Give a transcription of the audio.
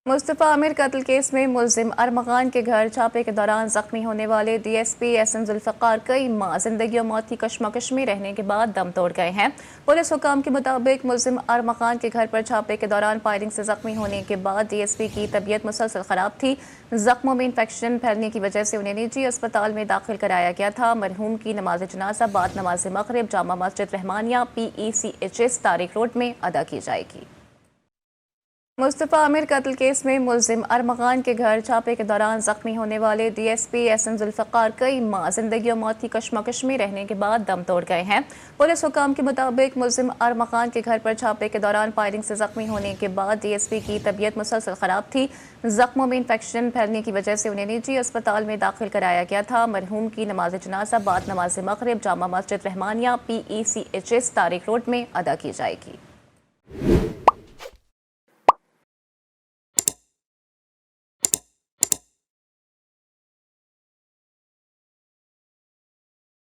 मुस्तफ़ा आमिर कत्ल केस में मुलजिम अरमगान के घर छापे के दौरान जख्मी होने वाले डीएसपी एसएम जुल्फ़िकार कई माह जिंदगी और मौत की कशमकश में रहने के बाद दम तोड़ गए हैं। पुलिस हुकाम के मुताबिक मुलजिम अरमगान के घर पर छापे के दौरान फायरिंग से जख्मी होने के बाद डीएसपी की तबीयत मुसलसल खराब थी। जख्मों में इंफेक्शन फैलने की वजह से उन्हें निजी अस्पताल में दाखिल कराया गया था। मरहूम की नमाज जनाजा बाद नमाज मगरिब जामा मस्जिद रहमानिया PECHS तारिक रोड में अदा की जाएगी। मुस्तफ़ा आमिर कत्ल केस में मुलजिम अरमगान के घर छापे के दौरान जख्मी होने वाले डीएसपी एसएम जुल्फ़िकार कई माह जिंदगी और मौत की कशमकश में रहने के बाद दम तोड़ गए हैं। पुलिस हुकाम के मुताबिक मुलजिम अरमगान के घर पर छापे के दौरान फायरिंग से जख्मी होने के बाद डीएसपी की तबीयत मुसलसल खराब थी। जख्मों में इंफेक्शन फैलने की वजह से उन्हें निजी अस्पताल में दाखिल कराया गया था। मरहूम की नमाज जनाजा बाद नमाज मगरिब जामा मस्जिद रहमानिया PECHS तारिक रोड में अदा की जाएगी।